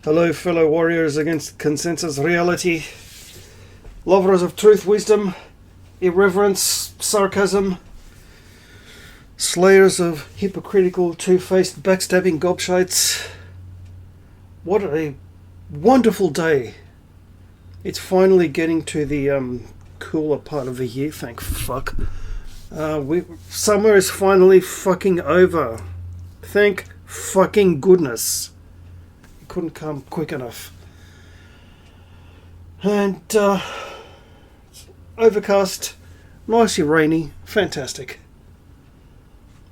Hello, fellow warriors against consensus reality, lovers of truth, wisdom, irreverence, sarcasm, slayers of hypocritical, two-faced, backstabbing gobshites. What a wonderful day. It's finally getting to the cooler part of the year, thank fuck. Summer is finally fucking over. Thank fucking goodness. It couldn't come quick enough. And it's overcast, nicely rainy, fantastic.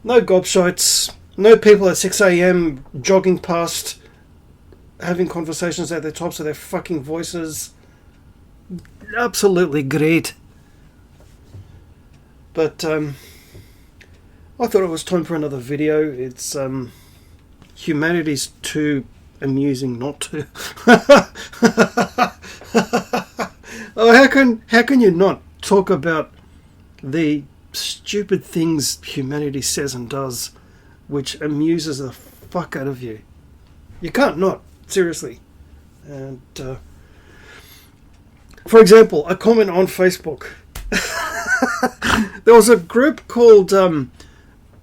No gobshites, no people at 6 a.m. jogging past, having conversations at the tops of their fucking voices. Absolutely great. But I thought it was time for another video. It's humanity's too amusing not to. Oh, how can you not talk about the stupid things humanity says and does, which amuses the fuck out of you? You can't not, seriously. And for example, a comment on Facebook. There was a group called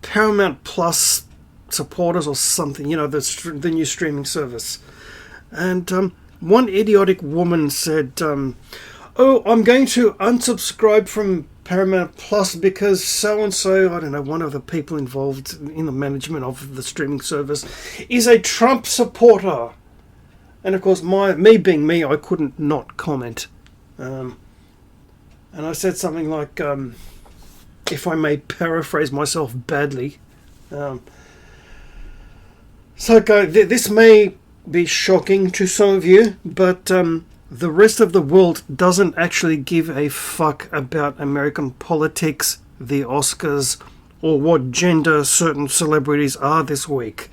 Paramount Plus supporters or something, you know, the new streaming service. And one idiotic woman said, oh, I'm going to unsubscribe from Paramount Plus because so-and-so, I don't know, one of the people involved in the management of the streaming service is a Trump supporter. And of course, me being me, I couldn't not comment. And I said something like, if I may paraphrase myself badly, this may be shocking to some of you, but the rest of the world doesn't actually give a fuck about American politics, the Oscars, or what gender certain celebrities are this week.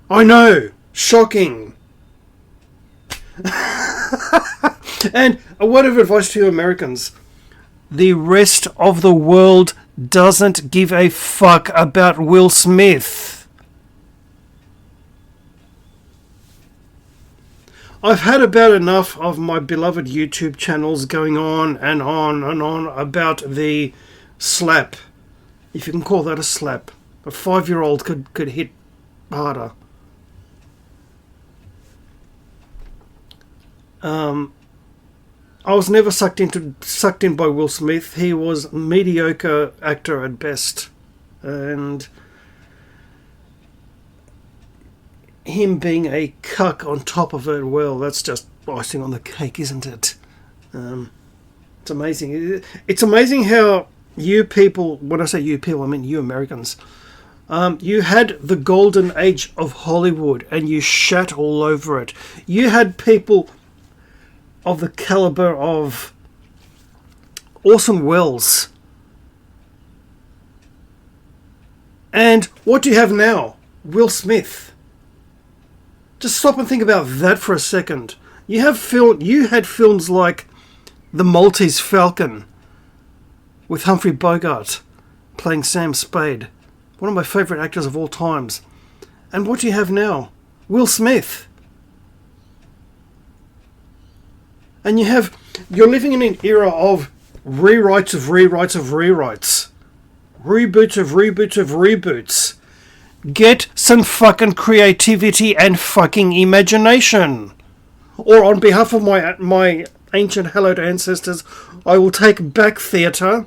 I know! Shocking! And a word of advice to you Americans. The rest of the world doesn't give a fuck about Will Smith. I've had about enough of my beloved YouTube channels going on and on and on about the slap. If you can call that a slap. A 5-year-old could hit harder. I was never sucked in by Will Smith. He was a mediocre actor at best, and him being a cuck on top of it, well, that's just icing on the cake, isn't it? It's amazing. It's amazing how you people, when I say you people, I mean you Americans, you had the golden age of Hollywood and you shat all over it. You had people of the caliber of Orson Welles. And what do you have now? Will Smith. Just stop and think about that for a second. You had films like The Maltese Falcon with Humphrey Bogart playing Sam Spade, one of my favourite actors of all times. And what do you have now? Will Smith. And you're living in an era of rewrites of rewrites of rewrites. Reboots of reboots of reboots. Get some fucking creativity and fucking imagination. Or on behalf of my ancient hallowed ancestors, I will take back theatre.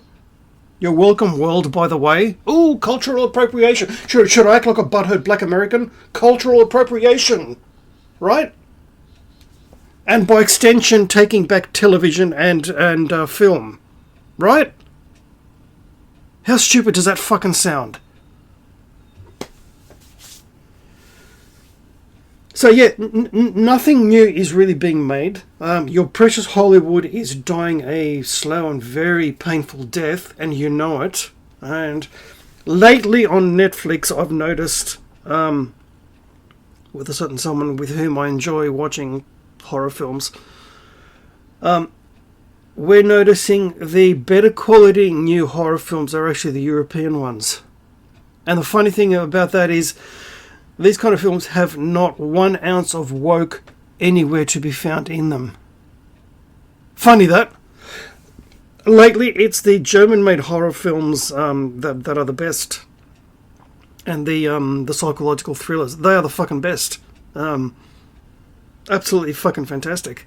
You're welcome, world, by the way. Ooh, cultural appropriation. Should I act like a butthurt black American? Cultural appropriation. Right? And by extension, taking back television and film. Right? How stupid does that fucking sound? So yeah, nothing new is really being made. Your precious Hollywood is dying a slow and very painful death, and you know it. And lately on Netflix, I've noticed, with a certain someone with whom I enjoy watching horror films, we're noticing the better quality new horror films are actually the European ones. And the funny thing about that is these kind of films have not 1 ounce of woke anywhere to be found in them. Funny that. Lately, it's the German-made horror films that are the best. And the psychological thrillers. They are the fucking best. Absolutely fucking fantastic.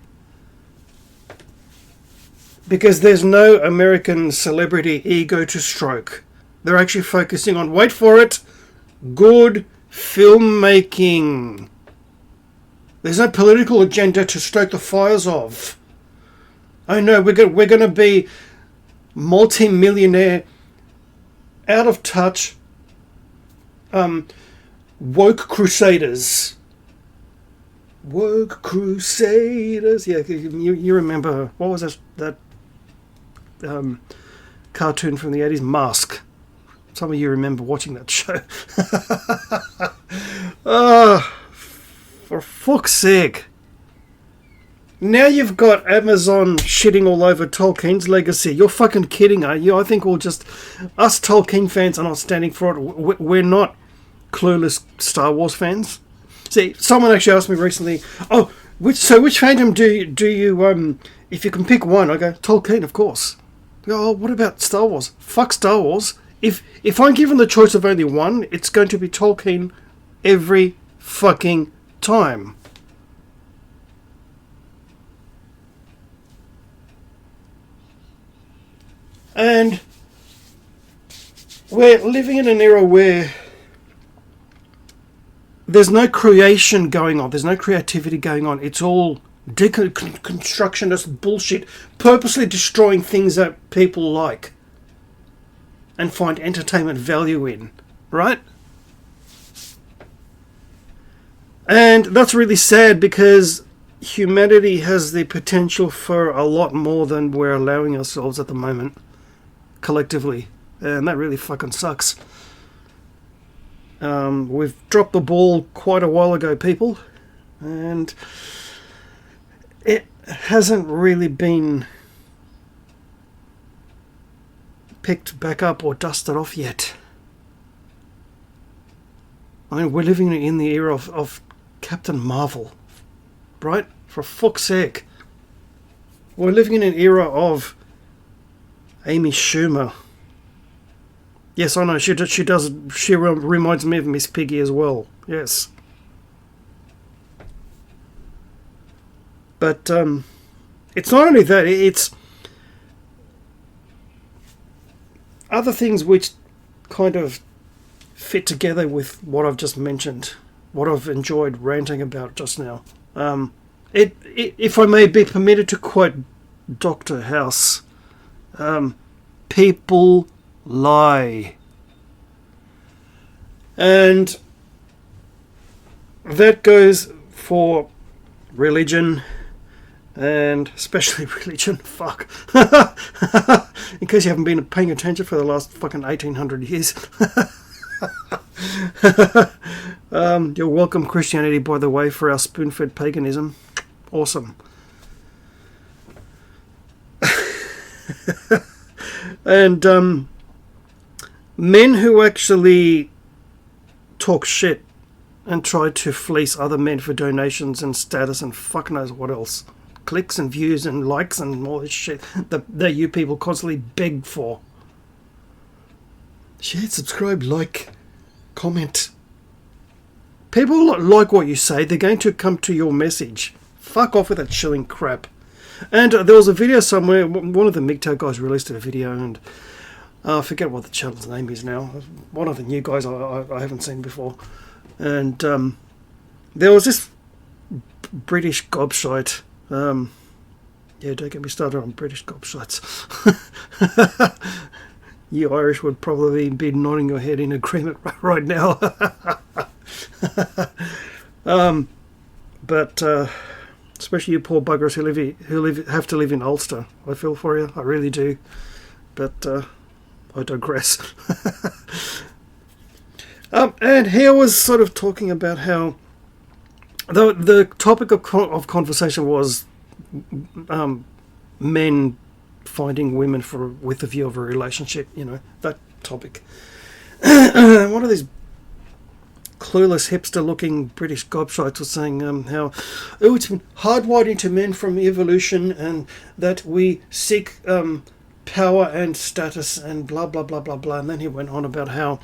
Because there's no American celebrity ego to stroke. They're actually focusing on, wait for it, good filmmaking. There's no political agenda to stoke the fires of. Oh no, we're going to be multi-millionaire, out of touch, woke crusaders. Woke crusaders. Yeah, you remember, what was that cartoon from the 80s? Mask. Some of you remember watching that show. For fuck's sake. Now you've got Amazon shitting all over Tolkien's legacy. You're fucking kidding, are you? I think we'll just... Us Tolkien fans are not standing for it. We're not clueless Star Wars fans. See, someone actually asked me recently, which fandom do you if you can pick one? I go, Tolkien, of course. I go, what about Star Wars? Fuck Star Wars. If I'm given the choice of only one, it's going to be Tolkien every fucking time. And we're living in an era where there's no creation going on. There's no creativity going on. It's all deconstructionist bullshit, purposely destroying things that people like and find entertainment value in, right? And that's really sad because humanity has the potential for a lot more than we're allowing ourselves at the moment, collectively. And that really fucking sucks. We've dropped the ball quite a while ago, people. And it hasn't really been picked back up or dusted off yet. I mean, we're living in the era of Captain Marvel, right? For fuck's sake. We're living in an era of Amy Schumer. Yes, I know, she reminds me of Miss Piggy as well, yes. But, it's not only that, it's other things which kind of fit together with what I've just mentioned, what I've enjoyed ranting about just now. If I may be permitted to quote Dr. House, people lie. And that goes for religion, and especially religion, fuck. In case you haven't been paying attention for the last fucking 1800 years. You're welcome, Christianity, by the way, for our spoon-fed paganism. Awesome. And men who actually talk shit and try to fleece other men for donations and status and fuck knows what else, clicks and views and likes and all this shit that you people constantly beg for. Share, subscribe, like, comment. People like what you say. They're going to come to your message. Fuck off with that shilling crap. And there was a video somewhere, one of the MGTOW guys released a video, and I forget what the channel's name is now. One of the new guys I haven't seen before. And there was this British gobshite. Yeah, don't get me started on British gobshites. You Irish would probably be nodding your head in agreement right now. But especially you poor buggers who have to live in Ulster. I feel for you, I really do. But I digress. And here was sort of talking about how the topic of conversation was men finding women with the view of a relationship, that topic. One of these clueless hipster-looking British gobshites were saying how it's been hardwired into men from evolution, and that we seek power and status and blah blah blah blah blah. And then he went on about how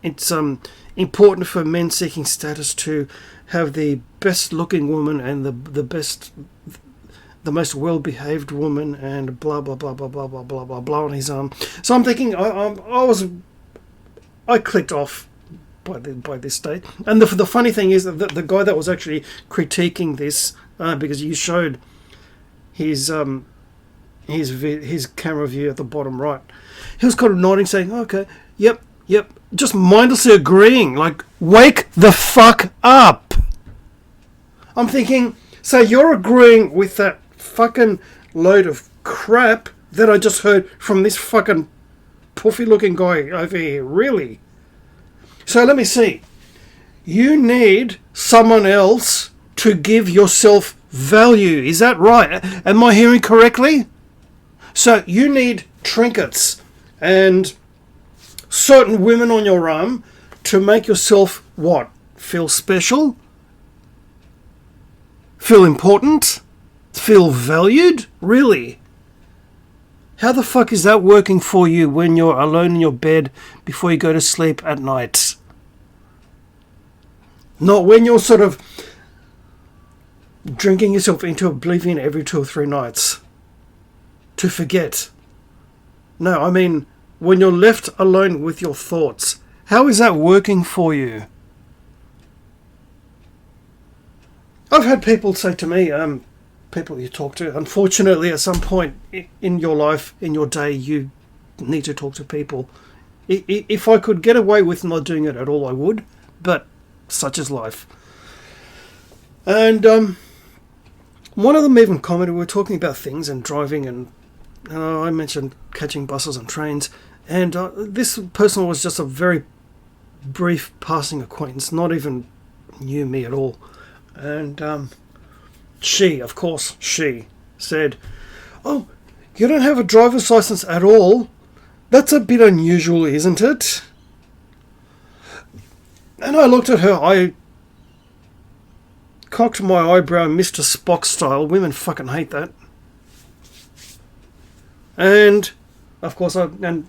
it's important for men seeking status to have the best-looking woman and the most well-behaved woman, and blah blah blah blah blah blah blah blah blah on his arm. So I'm thinking, I clicked off by this stage. And the funny thing is that the guy that was actually critiquing this, because you showed his camera view at the bottom right, he was kind of nodding, saying, "Okay, yep," just mindlessly agreeing, like, wake the fuck up. I'm thinking, so you're agreeing with that fucking load of crap that I just heard from this fucking puffy looking guy over here, really? So let me see. You need someone else to give yourself value. Is that right? Am I hearing correctly? So you need trinkets and certain women on your arm to make yourself what? Feel special? Feel important? Feel valued? Really? How the fuck is that working for you when you're alone in your bed before you go to sleep at night? Not when you're sort of drinking yourself into oblivion every 2 or 3 nights to forget. No, I mean when you're left alone with your thoughts. How is that working for you? I've had people say to me, people you talk to, unfortunately at some point in your life, in your day, you need to talk to people. If I could get away with not doing it at all, I would, but such is life. And one of them even commented, we were talking about things and driving, and I mentioned catching buses and trains, and this person was just a very brief passing acquaintance, not even knew me at all. And she said, "Oh, you don't have a driver's license at all? That's a bit unusual, isn't it?" And I looked at her, I cocked my eyebrow Mr. Spock style. Women fucking hate that. And, of course, and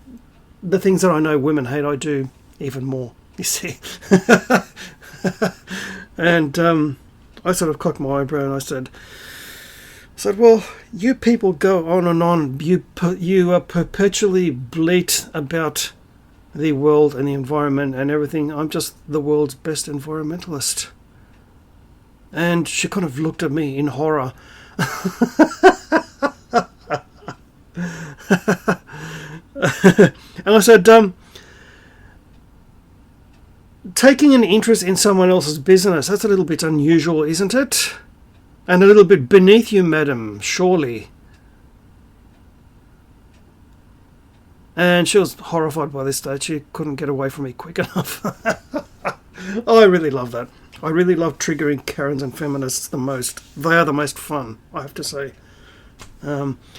the things that I know women hate, I do even more, you see. And I sort of cocked my eyebrow and I said, well, you people go on and on. You perpetually bleat about the world and the environment and everything. I'm just the world's best environmentalist. And she kind of looked at me in horror. And I said, taking an interest in someone else's business, that's a little bit unusual, isn't it? And a little bit beneath you, madam, surely. And she was horrified by this stage. She couldn't get away from me quick enough. I really love that. I really love triggering Karens and feminists the most. They are the most fun, I have to say.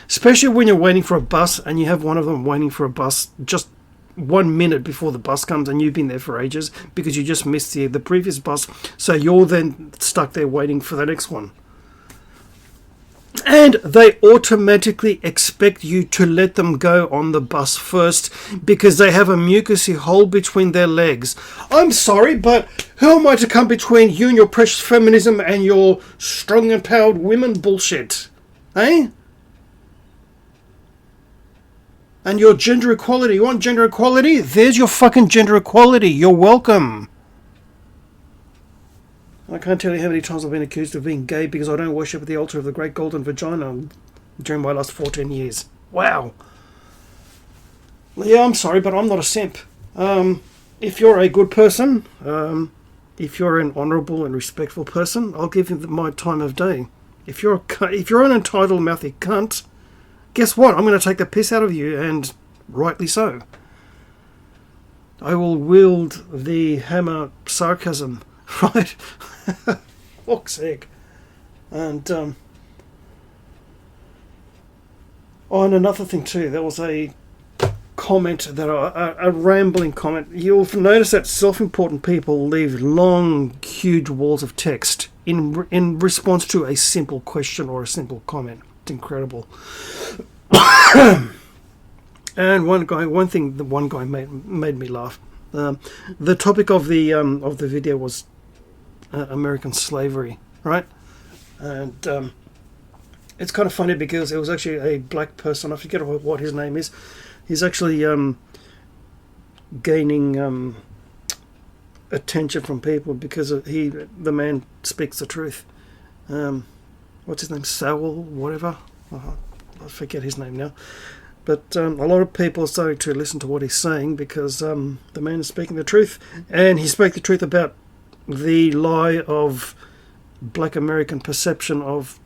Especially when you're waiting for a bus and you have one of them waiting for a bus just 1 minute before the bus comes, and you've been there for ages because you just missed the previous bus. So you're then stuck there waiting for the next one. And they automatically expect you to let them go on the bus first because they have a mucousy hole between their legs. I'm sorry, but who am I to come between you and your precious feminism and your strong empowered women bullshit? Eh? And your gender equality. You want gender equality? There's your fucking gender equality. You're welcome. I can't tell you how many times I've been accused of being gay because I don't worship at the altar of the great golden vagina during my last 14 years. Wow. Yeah, I'm sorry, but I'm not a simp. If you're a good person, if you're an honourable and respectful person, I'll give you my time of day. If you're an entitled mouthy cunt, guess what? I'm going to take the piss out of you, and rightly so. I will wield the hammer sarcasm, right? Fuck's sake. And and another thing too, there was a comment that a rambling comment. You'll notice that self-important people leave long, huge walls of text in response to a simple question or a simple comment. It's incredible. And one guy made me laugh. The topic of the video was American slavery, right? And it's kind of funny because it was actually a black person. I forget what his name is. He's actually gaining attention from people because the man speaks the truth. What's his name? Sowell, whatever. I forget his name now. But a lot of people are starting to listen to what he's saying because the man is speaking the truth. And he spoke the truth about the lie of black American perception of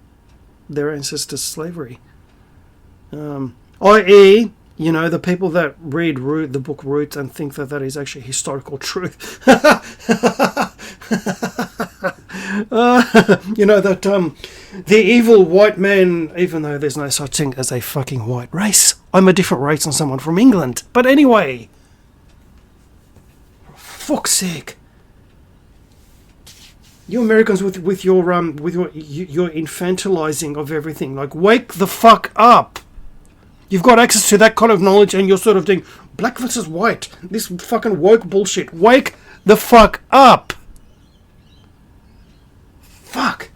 their ancestors' slavery. I.e., the people that read the book Roots and think that is actually historical truth. That the evil white man, even though there's no such thing as a fucking white race. I'm a different race than someone from England. But anyway, for fuck's sake. You Americans with your infantilizing of everything, like, wake the fuck up. You've got access to that kind of knowledge and you're sort of doing black versus white, this fucking woke bullshit. Wake the fuck up. Fuck.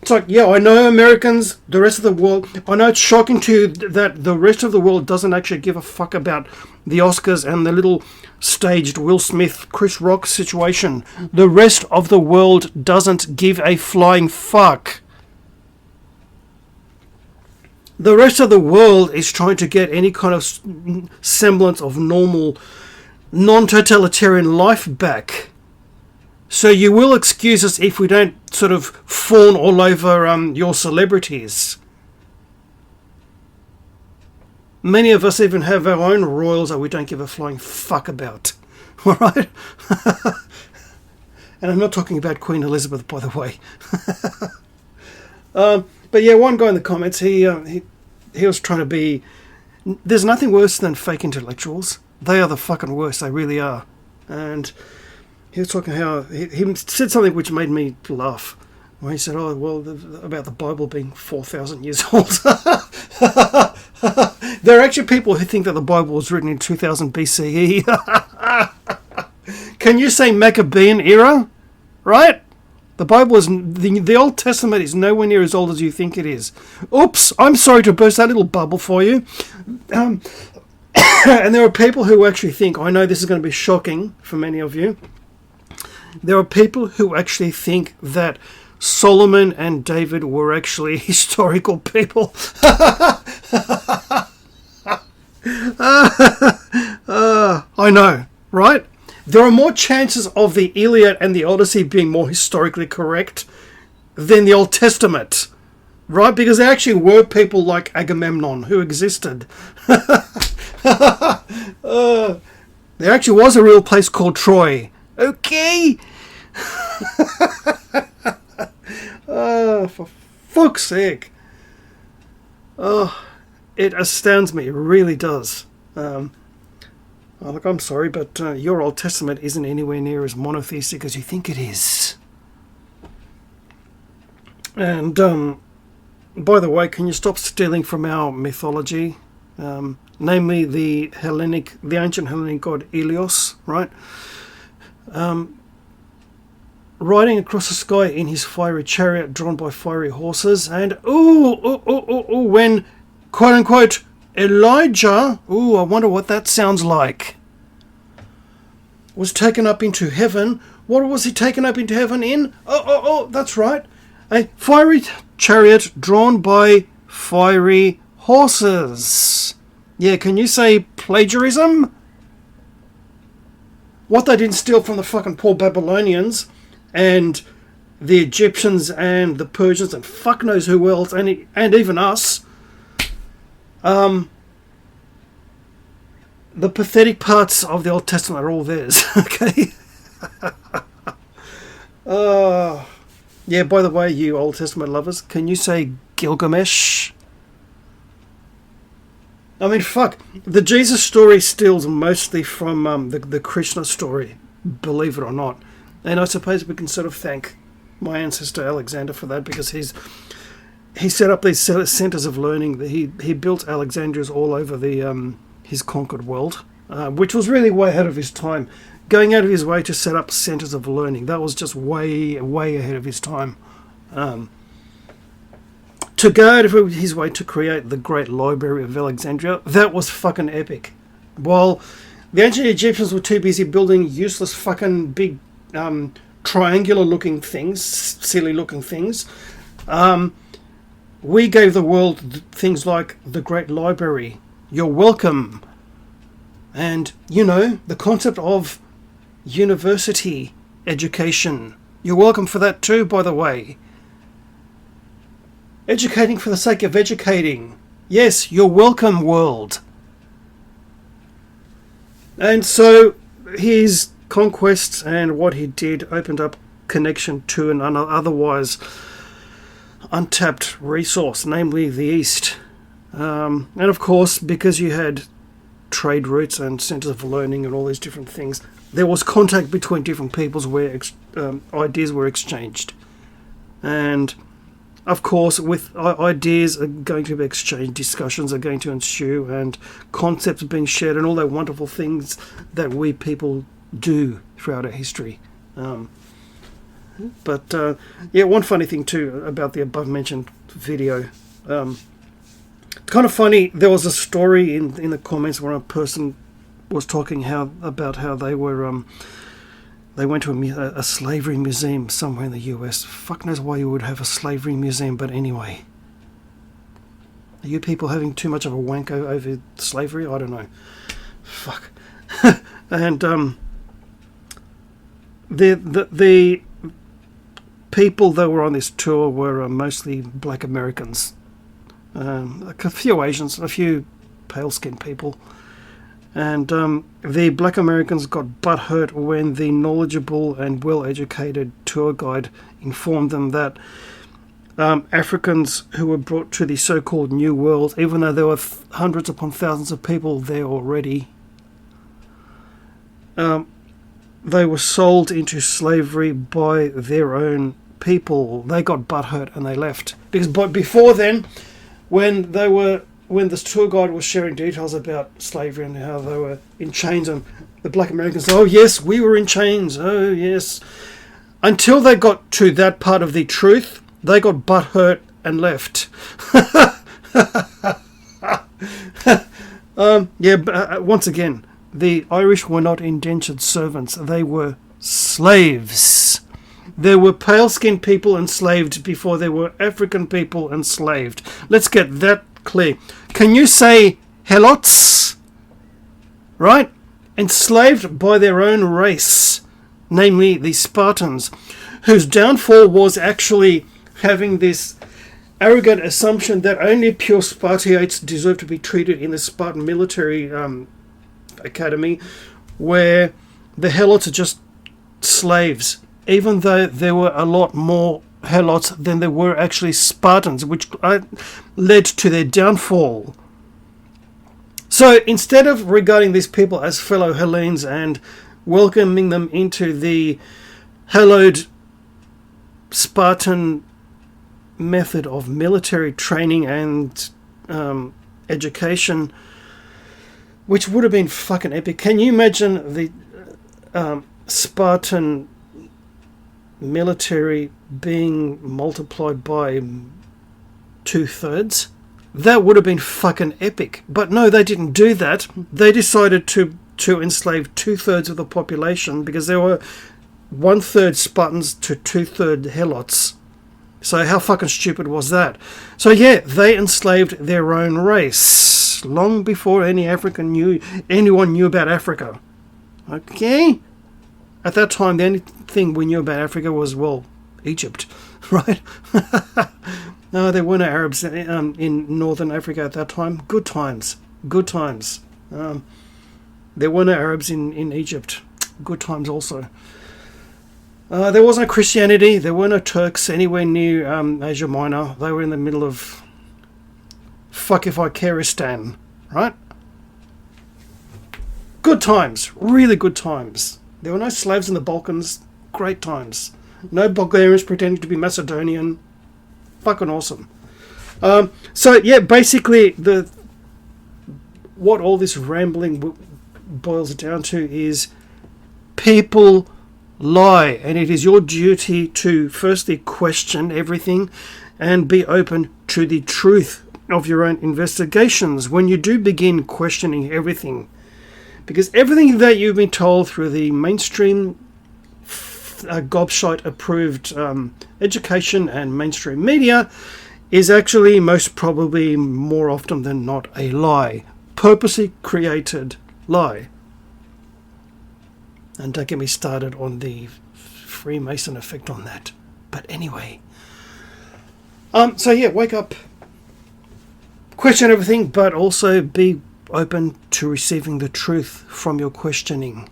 It's like, yeah, I know Americans, the rest of the world, I know it's shocking to you that the rest of the world doesn't actually give a fuck about the Oscars and the little staged Will Smith, Chris Rock situation. The rest of the world doesn't give a flying fuck. The rest of the world is trying to get any kind of semblance of normal, non-totalitarian life back. So you will excuse us if we don't sort of fawn all over your celebrities. Many of us even have our own royals that we don't give a flying fuck about. Alright? And I'm not talking about Queen Elizabeth, by the way. But yeah, one guy in the comments, he was trying to be... There's nothing worse than fake intellectuals. They are the fucking worst, they really are. And he was talking how... He said something which made me laugh. Where he said, about the Bible being 4,000 years old. There are actually people who think that the Bible was written in 2000 BCE. Can you say Maccabean era? Right? The Bible is... The Old Testament is nowhere near as old as you think it is. Oops, I'm sorry to burst that little bubble for you. And there are people who actually think... I know this is going to be shocking for many of you. There are people who actually think that Solomon and David were actually historical people. I know, right? There are more chances of the Iliad and the Odyssey being more historically correct than the Old Testament, right? Because there actually were people like Agamemnon who existed. There actually was a real place called Troy. Okay? For fuck's sake. It astounds me, it really does. Look, I'm sorry, but your Old Testament isn't anywhere near as monotheistic as you think it is. And, by the way, can you stop stealing from our mythology? Namely, the ancient Hellenic god Helios, right? Riding across the sky in his fiery chariot drawn by fiery horses, and when, quote unquote, Elijah, I wonder what that sounds like, was taken up into heaven. What was he taken up into heaven in? That's right. A fiery chariot drawn by fiery horses. Yeah, can you say plagiarism? What they didn't steal from the fucking poor Babylonians and the Egyptians and the Persians and fuck knows who else, and even us. The pathetic parts of the Old Testament are all theirs. Okay. Yeah, by the way, you Old Testament lovers, can you say Gilgamesh? I mean, fuck. The Jesus story steals mostly from the Krishna story, believe it or not. And I suppose we can sort of thank my ancestor Alexander for that, because he set up these centers of learning. He built Alexandrias all over his conquered world, which was really way ahead of his time. Going out of his way to set up centers of learning, that was just way, way ahead of his time. To go out of his way to create the Great Library of Alexandria, that was fucking epic. While the ancient Egyptians were too busy building useless fucking big triangular looking things, silly looking things, we gave the world things like the Great Library, You're Welcome, and, the concept of university education. You're welcome for that too, by the way. Educating for the sake of educating. Yes, you're welcome, world. And so his conquests and what he did opened up connection to an otherwise untapped resource, namely the East. And of course, because you had trade routes and centers of learning and all these different things, there was contact between different peoples where ideas were exchanged. And of course, with ideas are going to be exchanged, discussions are going to ensue, and concepts are being shared, and all those wonderful things that we people do throughout our history. But one funny thing too about the above-mentioned video. It's kind of funny. There was a story in the comments where a person was talking about how they were. They went to a slavery museum somewhere in the US. Fuck knows why you would have a slavery museum, but anyway. Are you people having too much of a wank over slavery? I don't know. Fuck. And the people that were on this tour were mostly black Americans. A few Asians, a few pale-skinned people. And the black Americans got butthurt when the knowledgeable and well-educated tour guide informed them that Africans who were brought to the so-called New World, even though there were hundreds upon thousands of people there already, they were sold into slavery by their own people. They got butthurt and they left. But before then, when this tour guide was sharing details about slavery and how they were in chains, and the black Americans said, oh yes, we were in chains, oh yes. Until they got to that part of the truth, they got butthurt and left. Once again, the Irish were not indentured servants, they were slaves. There were pale-skinned people enslaved before there were African people enslaved. Let's get that clear. Can you say helots? Right? Enslaved by their own race, namely the Spartans, whose downfall was actually having this arrogant assumption that only pure Spartiates deserve to be treated in the Spartan military academy, where the helots are just slaves, even though there were a lot more helots than there were actually Spartans, which led to their downfall. So instead of regarding these people as fellow Hellenes and welcoming them into the hallowed Spartan method of military training and education, which would have been fucking epic. Can you imagine the Spartan military being multiplied by 2/3? That would have been fucking epic. But no, they didn't do that. They decided to enslave 2/3 of the population, because there were 1/3 Spartans to 2/3 helots. So how fucking stupid was that? So yeah, they enslaved their own race long before anyone knew about Africa. Okay? At that time, the only thing we knew about Africa was, well, Egypt, right? No, there were no Arabs in northern Africa at that time. Good times. There were no Arabs in Egypt. Good times also. There was no Christianity. There were no Turks anywhere near Asia Minor. They were in the middle of fuck if I careistan. right? Good times, really good times. There were no slaves in the Balkans, great times. No Bulgarians pretending to be Macedonian, fucking awesome. So yeah, basically what all this rambling boils down to is people lie, and it is your duty to firstly question everything and be open to the truth of your own investigations when you do begin questioning everything. Because everything that you've been told through the mainstream gobshite approved education and mainstream media is actually most probably more often than not a lie. Purposely created lie. And don't get me started on the Freemason effect on that. But anyway. So yeah, wake up. Question everything, but also be open to receiving the truth from your questioning.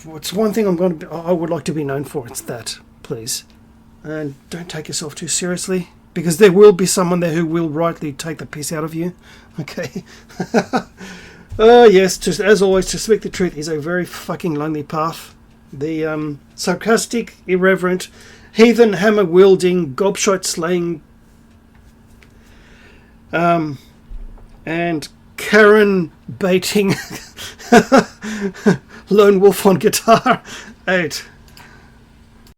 It's one thing I would like to be known for. It's that, please. And don't take yourself too seriously, because there will be someone there who will rightly take the piss out of you. Okay. Yes, just as always, to speak the truth is a very fucking lonely path. The sarcastic, irreverent, heathen, hammer wielding, gobshite slaying, and Karen baiting lone wolf on guitar. 8.